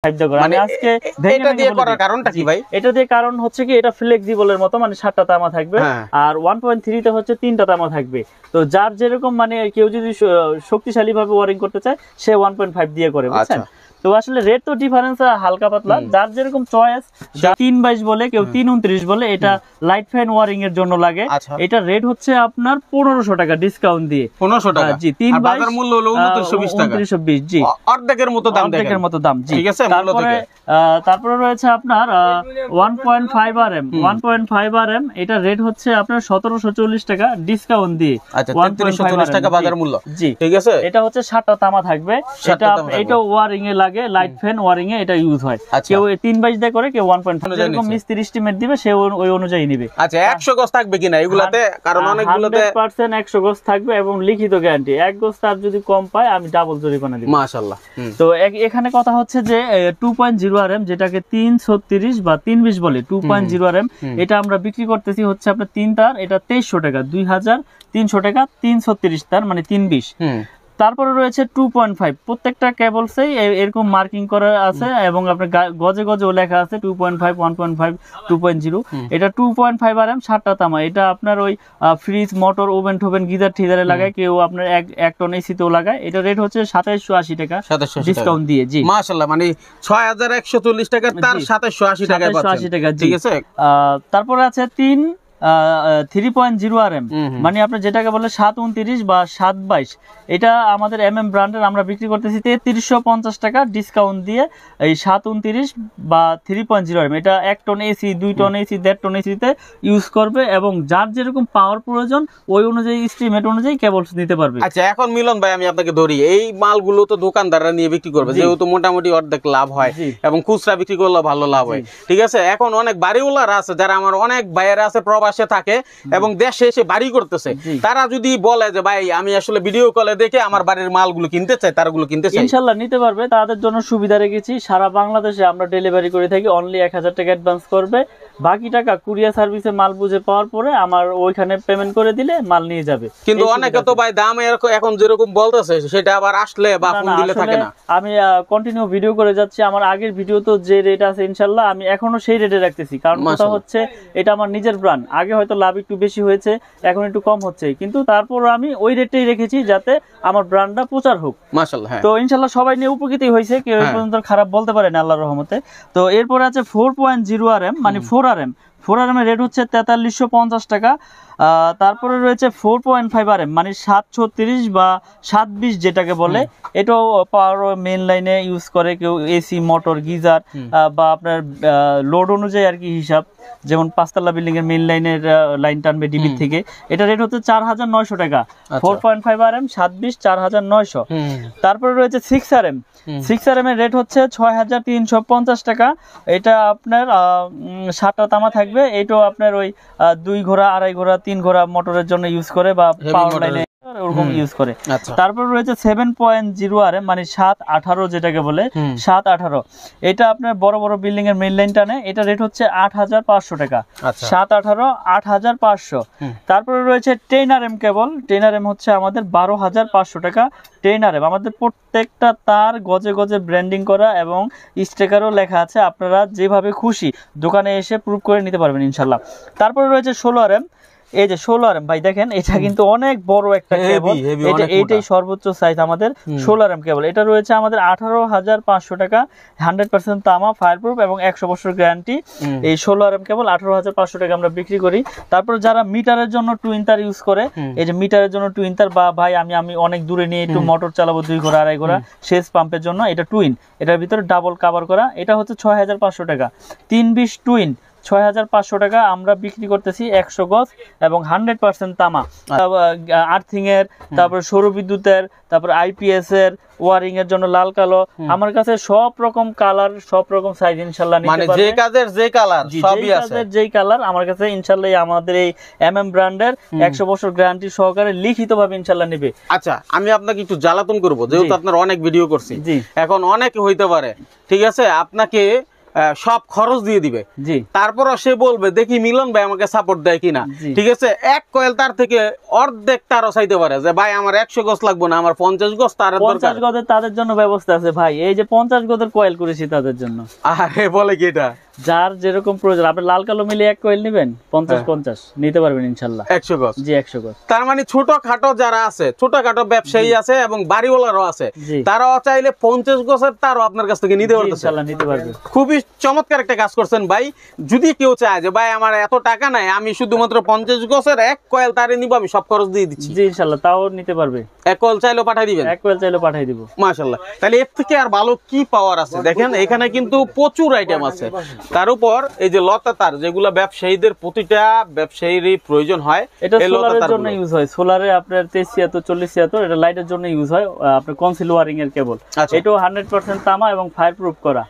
মানে আজকে এটা দিয়ে করার কারণটা কি ভাই? এটা দিয়ে কারণ হচ্ছে কি, এটা ফ্লেক্সিবলের মতো, মানে 7টা তামা থাকবে আর 1.3 তে হচ্ছে 3টা তামা থাকবে। তো যার যেরকম মানে কেউ যদি শক্তিশালী ভাবে ওয়ারিং করতে চায় সে 1.5 দিয়ে করে, বুঝছেন? তো আসলে রেট তো ডিফারেন্স হালকা পাতলা, যার যেরকম চয়েস। 322 বলে, কেউ 329 বলে, এটা লাইট ফ্যান ওয়ারিং এর জন্য লাগে। এটা রেট হচ্ছে আপনার 1500 টাকা ডিসকাউন্ট দিয়ে। 1500 টাকা জি, 322 বাজার মূল্য হলো 2920 টাকা। 2920 জি, অর্ধেকের মতো দাম, অর্ধেকের মতো দাম জি। ঠিক আছে। তারপরে রয়েছে আপনার 1.5 RM 1.5 RM, এটা রেট হচ্ছে আপনার 1740 টাকা ডিসকাউন্ট দিয়ে। আচ্ছা, 3340 টাকা বাজার মূল্য জি, ঠিক আছে। এটা হচ্ছে 7টা তামা থাকবে। এটা ওয়ারিং এ লাগে, লাইট ফ্যান ওয়ারিং এ এটা ইউজ হয়। কেউ 322 দিয়ে করে, কেউ 1.5, যেরকম মিস্ত্রি এস্টিমেট দিবে সে ওই অনুযায়ী নেবে। আচ্ছা, 100 গজ থাকবে কিনা এগুলাতে? কারণ অনেকগুলোতে 100% 100 গজ থাকবে এবং লিখিত গ্যারান্টি। 1 গজ তার যদি কম পায় আমি ডাবল জরিমানা দিব। মাশাআল্লাহ। তো এখানে কথা হচ্ছে যে 2.0 RM, যেটাকে 336 বা 320 বলে, 2.0 RM, এটা আমরা বিক্রি করতেছি হচ্ছে আপনার 3 তার, এটা 2300 টাকা, 2300 টাকা 336 তার, মানে 320। তারপরে রয়েছে 2.5, প্রত্যেকটা কেবলসেই এরকম মার্কিং করা আছে এবং আপনার গজে গজেও লেখা আছে 2.5, 1.5, 2.0। এটা 2.5 RM 7টা তামা। এটা আপনার ওই ফ্রিজ, মোটর, ওভেন টোভেন, গিজার ঠিজারে লাগায়, কেউ আপনার 1 টন এসিতেও লাগায়। এটা রেট হচ্ছে 2780 টাকা ডিসকাউন্ট দিয়ে। জি, মাশাআল্লাহ, মানে 6140 টাকা তার 2780 টাকা পাচ্ছেন। ঠিক আছে। তারপরে আছে 3.0 RM, মানে আপনার যেটাকে বলে 729 বা 722, এটা আমাদের ব্র্যান্ডের আমরা বিক্রি করতেছি 3350 টাকা ডিসকাউন্ট দিয়ে। এই 729 বা 3.0 RM, এটা 1 ton AC, 2 ton AC, 1.5 ton এসিতে ইউজ করবে এবং যার যেরকম পাওয়ার প্রয়োজন ওই অনুযায়ী এস্টিমেট অনুযায়ী কেবল নিতে পারবে। আচ্ছা, এখন মিলন ভাই আমি আপনাকে ধরি, এই মালগুলো তো দোকানদাররা নিয়ে বিক্রি করবে, যেহেতু মোটামুটি অর্ধেক লাভ হয় এবং খুচরা বিক্রি করলে ভালো লাভ হয়। ঠিক আছে। এখন অনেক বাড়িওয়ালারা আছে, যারা আমার অনেক ভাইয়েরা আছে প্রবাসে থাকে এবং দেশে এসে বাড়ি করতেছে, তারা যদি বলে যে ভাই আমি আসলে ভিডিও কলে দেখে আমার বাড়ির মালগুলো কিনতে চাই, তারগুলো কিনতে চাই, ইনশাআল্লাহ নিতে পারবে। তাদের জন্য সুবিধা রেখেছি, সারা বাংলাদেশে আমরা ডেলিভারি করে থাকি। অনলি 1000 টাকা অ্যাডভান্স করবে, বাকি টাকা কুরিয়ার সার্ভিসে মাল বুঝে পাওয়ার পরে আমার ওইখানে পেমেন্ট করে দিলে মাল নিয়ে যাবে। কিন্তু অনেকে তো ভাই দাম এখন যেরকম বলতেছে সেটা আবার আসলে বা ফোন দিলে থাকে না। আমি কন্টিনিউ ভিডিও করে যাচ্ছি, আমার আগের ভিডিও তো যে রেট আছে ইনশাআল্লাহ আমি এখনো সেই রেটে রাখতেছি। কারণ কথা হচ্ছে এটা আমার নিজের ব্র্যান্ড, আগে হয়তো লাভ একটু বেশি হয়েছে, এখন একটু কম হচ্ছে, কিন্তু তারপর আমি ওই রেটটাই রেখেছি যাতে আমার ব্র্যান্ডটা প্রচার হোক। মাশাআল্লাহ। তো ইনশাআল্লাহ সবাই নিয়ে উপকৃত হয়েছে, কেউ এই পর্যন্ত খারাপ বলতে পারে না আল্লাহর রহমতে। তো এরপর আছে 4.0 RM, মানে 4 RM এর রেট হচ্ছে 4350 টাকা। তারপরে রয়েছে 4.5 RM, মানে 736 বা 720 যেটাকে বলে, এটাও পাওয়ার মেইন লাইনে ইউজ করে, কেউ এসি, মোটর, গিজার বা আপনার লোড অনুযায়ী আর কি হিসাব, যেমন 5 তলা বিল্ডিং এর মেইন লাইনের লাইন টানবে ডিবি থেকে। এটা রেট হচ্ছে 4900 টাকা। 4.5 RM 720 4900। তারপরে রয়েছে 6 RM 6 RM এর রেট হচ্ছে 6350 টাকা। এটা আপনার 7টা তামা থাকবে। এটাও আপনার ওই 2 ঘোড়া, 2.5 ঘোড়া, 3 ঘোড়া মোটরের জন্য ইউজ করে বা পাওয়ার লাইনে ওরকম ইউজ করে। তারপর রয়েছে 7.0 RM, মানে 718 যেটাকে বলে, 718। এটা আপনার বড় বড় বিল্ডিং এর মেইন লাইন টানে। এটা রেট হচ্ছে 8500 টাকা। 718 8500। তারপরে রয়েছে 10 RM কেবল। 10 RM হচ্ছে আমাদের 12500 টাকা। 10 RM আমাদের প্রত্যেকটা তার গজে গজে ব্র্যান্ডিং করা এবং স্টিকারও লেখা আছে, আপনারা যেভাবে খুশি দোকানে এসে প্রুফ করে নিতে পারবেন ইনশাআল্লাহ। তারপরে রয়েছে 16 RM। এই যে 16 RM ভাই দেখেন, এটা কিন্তু অনেক বড় একটা কেবল, এইটাই সর্বোচ্চ সাইজ আমাদের 16 RM কেবল। এটা রয়েছে আমাদের 18500 টাকা, 100% তামা, ফায়ারপ্রুফ এবং 100 বছর গ্যারান্টি। এই 16 RM কেবল 18500 টাকা আমরা বিক্রি করি। তারপর যারা মিটারের জন্য টুইন তার ইউজ করে, এই যে মিটারের জন্য টুইন তার, বা ভাই আমি অনেক দূরে নিয়ে একটু মোটর চালাবো 2 ঘোড়া 2.5 ঘোড়া সেচ পাম্পের জন্য, এটা টুইন, এটার ভিতরে ডাবল কভার করা, এটা হচ্ছে 6500 টাকা। 320 টুইন 6500 টাকা আমরা বিক্রি করতেছি 100 গজ এবং 100% তামা। আর্থিং এর, তারপর সৌর বিদ্যুতের, তারপর আইপিএস এর ওয়ারিং এর জন্য লাল কালো, আমার কাছে সব রকম কালার, সব রকম সাইজ ইনশাআল্লাহ নিতে পারবেন। মানে যে কাজের যে কালার সবই আছে, যেই কালার আমার কাছে ইনশাআল্লাহ আমাদের এই ব্র্যান্ডের 100 বছর গ্যারান্টি সহকারে লিখিতভাবে ইনশাআল্লাহ নেবে। আচ্ছা, আমি আপনাকে একটু জ্বালাতন করব, যেহেতু আপনার অনেক ভিডিও করছি, এখন অনেক হইতে পারে, ঠিক আছে, আপনাকে সব খরচ দিয়ে দিবে, জি তারপরও সে বলবে দেখি মিলন ভাই আমাকে সাপোর্ট দেয় কিনা, জি। ঠিক আছে, এক কয়েল তার থেকে অর্ধেক তারও চাইতে পারে যে ভাই আমার 100 গজ লাগবে না, আমার 50 গজ তার দরকার। 50 গজের তাদের জন্য ব্যবস্থা আছে ভাই, এই যে 50 গজের কয়েল করেছি তাদের জন্য। আরে বলে কি এটা, যার যেরকম প্রয়োজন, আপনি লাল কালো মিলে এক কয়েল নেবেন 50-50 নিতে পারবেন ইনশাল্লাহ। 100 গজ, জি 100 গজ। তার মানে ছোটখাটো যারা আছে, ছোটখাটো ব্যবসায়ী আছে এবং বাড়িওয়ালারও আছে, জি। তারাও চাইলে 50 গজের তারও আপনার কাছ থেকে নিতে পারতেছে। ইনশাল্লাহ নিতে পারবে। খুবই চমৎকার একটা কাজ করছেন ভাই। যদি কেউ চায় যে ভাই আমার এত টাকা নাই, আমি শুধুমাত্র 50 গজের এক কয়েল তারে নিব, আমি সব খরচ দিয়ে দিচ্ছি, জি ইনশাল্লাহ তাও নিতে পারবে। এক কয়েল চাইলেও পাঠিয়ে দিবেন, এক কয়েল চাইলে পাঠিয়ে দিব। মাশাআল্লাহ। তাহলে এর থেকে আর ভালো কি পাওয়ার আছে? দেখেন এখানে কিন্তু প্রচুর আইটেম আছে। তার উপর এই যে লতা তার, যেগুলো ব্যবসায়ীদের, প্রতিটা ব্যবসায়ীরই প্রয়োজন হয়, এটা এই লতা সোলারের তারগুলো। জন্য ইউজ হয়। সোলারে আপনার 2376-40-76 এটা লাইটের জন্য ইউজ হয়, আপনার কনসিল ওয়ারিং এর কেবল। আচ্ছা। এটাও 100% তামা এবং ফায়ার প্রুফ করা।